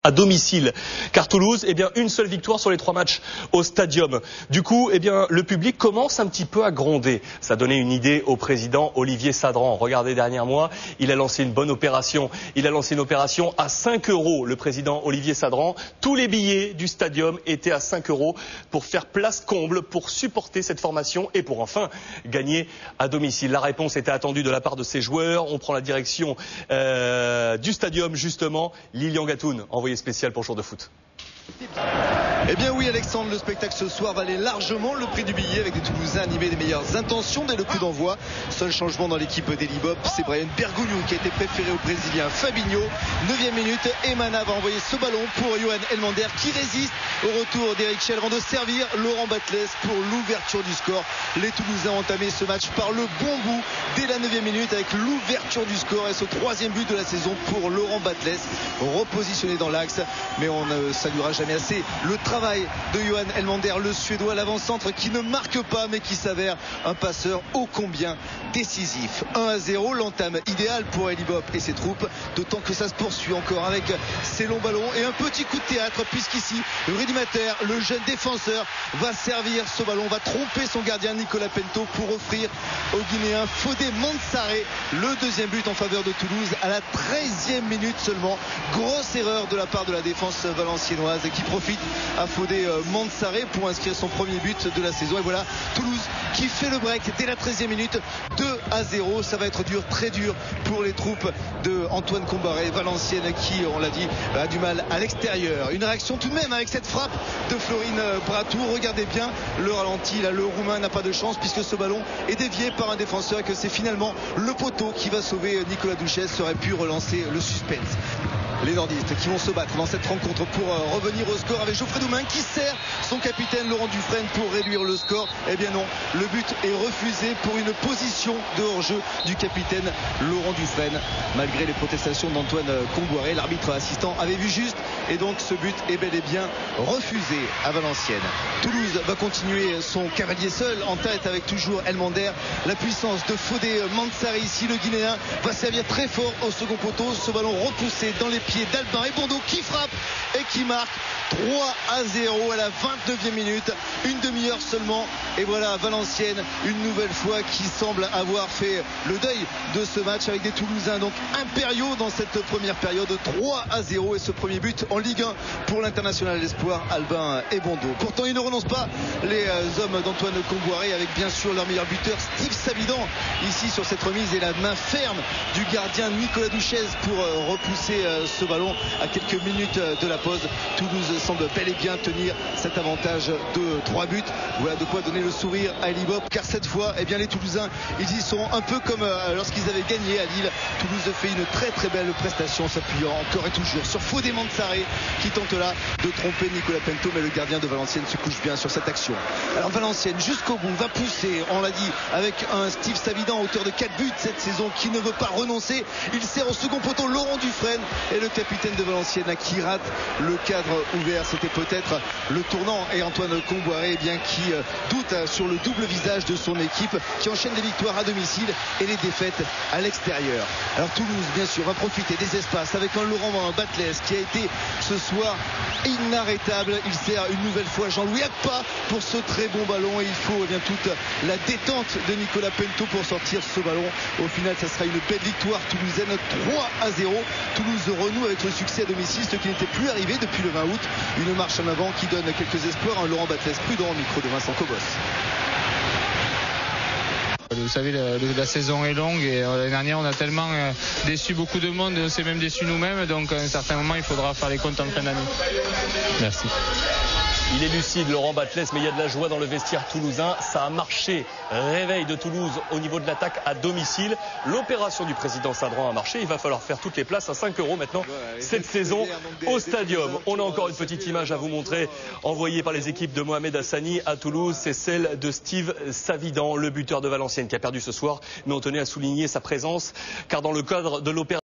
à domicile, car Toulouse, une seule victoire sur les 3 matchs au Stadium. Du coup, le public commence un petit peu à gronder. Ça donnait une idée au président Olivier Sadran. Regardez, dernier mois, il a lancé une bonne opération. Il a lancé une opération à 5 €. Le président Olivier Sadran, tous les billets du Stadium étaient à 5 € pour faire place comble, pour supporter cette formation et pour enfin gagner à domicile. La réponse était attendue de la part de ses joueurs. On prend la direction du Stadium, justement. Lilian Gatoun, envoyé spécial pour Jour de foot. Eh bien oui Alexandre, le spectacle ce soir valait largement le prix du billet avec des Toulousains animés des meilleures intentions dès le coup d'envoi. Seul changement dans l'équipe d'Elibop, c'est Brian Bergouniou qui a été préféré au Brésilien Fabinho. 9e minute, Emana va envoyer ce ballon pour Johan Elmander qui résiste au retour d'Eric Schell avant de servir Laurent Batles pour l'ouverture du score. Les Toulousains ont entamé ce match par le bon bout dès la 9e minute avec l'ouverture du score et ce 3e but de la saison pour Laurent Batles, repositionné dans l'axe, mais on ne saluera jamais assez le travail de Johan Elmander, le Suédois, l'avant-centre qui ne marque pas mais qui s'avère un passeur ô combien décisif. 1-0, l'entame idéale pour Elibop et ses troupes, d'autant que ça se poursuit encore avec ces longs ballons et un petit coup de théâtre puisqu'ici Rudy Mater, le jeune défenseur, va servir ce ballon, va tromper son gardien Nicolas Pento pour offrir au Guinéen Fodé Mansaré le 2e but en faveur de Toulouse à la 13e minute seulement. Grosse erreur de la part de la défense valenciennoise qui profite à Fodé Mansaré pour inscrire son premier but de la saison. Et voilà Toulouse qui fait le break dès la 13e minute, 2-0. Ça va être dur, très dur pour les troupes de Antoine Combaré, Valenciennes qui, on l'a dit, a du mal à l'extérieur. Une réaction tout de même avec cette frappe de Florine Bratour. Regardez bien le ralenti, là le Roumain n'a pas de chance puisque ce ballon est dévié par un défenseur et que c'est finalement le poteau qui va sauver Nicolas Duchesne. Ça aurait pu relancer le suspense. Les nordistes qui vont se battre dans cette rencontre pour revenir au score avec Geoffrey Doumain qui sert son capitaine Laurent Dufresne pour réduire le score. Eh bien non, le but est refusé pour une position de hors-jeu du capitaine Laurent Dufresne. Malgré les protestations d'Antoine Comboiré, l'arbitre assistant avait vu juste et donc ce but est bel et bien refusé à Valenciennes. Toulouse va continuer son cavalier seul en tête avec toujours Elmander. La puissance de Fodé Mansaré ici, le Guinéen va servir très fort au second poteau. Ce ballon repoussé dans les pieds d'Albin Ebondo qui frappe et qui marque 3-0 à la 29e minute, une demi-heure seulement. Et voilà Valenciennes une nouvelle fois qui semble avoir fait le deuil de ce match avec des Toulousains donc impériaux dans cette première période. 3-0 et ce premier but en Ligue 1 pour l'international d'espoir Albin Ebondo. Pourtant ils ne renoncent pas les hommes d'Antoine Comboiré avec bien sûr leur meilleur buteur Steve Savidan ici sur cette remise et la main ferme du gardien Nicolas Duchesne pour repousser ce ballon à quelques minutes de la pause. Toulouse semble bel et bien tenir cet avantage de 3 buts. Voilà de quoi donner le sourire à Elibop car cette fois les Toulousains ils y sont un peu comme lorsqu'ils avaient gagné à Lille. Toulouse fait une très belle prestation s'appuyant encore et toujours sur Fodé Mansaré qui tente là de tromper Nicolas Pento, mais le gardien de Valenciennes se couche bien sur cette action. Alors Valenciennes jusqu'au bout va pousser, on l'a dit, avec un Steve Savidan auteur de 4 buts cette saison qui ne veut pas renoncer. Il sert au second poteau Laurent Dufresne et le capitaine de Valenciennes qui rate le cadre ouvert. C'était peut-être le tournant et Antoine Comboiré qui doute sur le double visage de son équipe qui enchaîne des victoires à domicile et les défaites à l'extérieur. Alors Toulouse bien sûr va profiter des espaces avec un Laurent Batles qui a été ce soir inarrêtable. Il sert une nouvelle fois Jean-Louis Akpa pour ce très bon ballon et il faut toute la détente de Nicolas Pento pour sortir ce ballon. Au final ça sera une belle victoire toulousaine, 3-0. Toulouse renoue avec le succès à domicile, ce qui n'était plus arrivé depuis le 20 août. Une marche en avant qui donne quelques espoirs. Un Laurent Batles prudent au micro de Vincent Cobos. Vous savez, la saison est longue et l'année dernière on a tellement déçu beaucoup de monde, on s'est même déçu nous-mêmes, donc à un certain moment il faudra faire les comptes en fin d'année. Merci. Il est lucide, Laurent Batles, mais il y a de la joie dans le vestiaire toulousain. Ça a marché. Réveil de Toulouse au niveau de l'attaque à domicile. L'opération du président Sadran a marché. Il va falloir faire toutes les places à 5 € maintenant cette saison au Stadium. On a encore une petite image à vous montrer envoyée par les équipes de Mohamed Hassani à Toulouse. C'est celle de Steve Savidan, le buteur de Valenciennes qui a perdu ce soir. Mais on tenait à souligner sa présence car dans le cadre de l'opération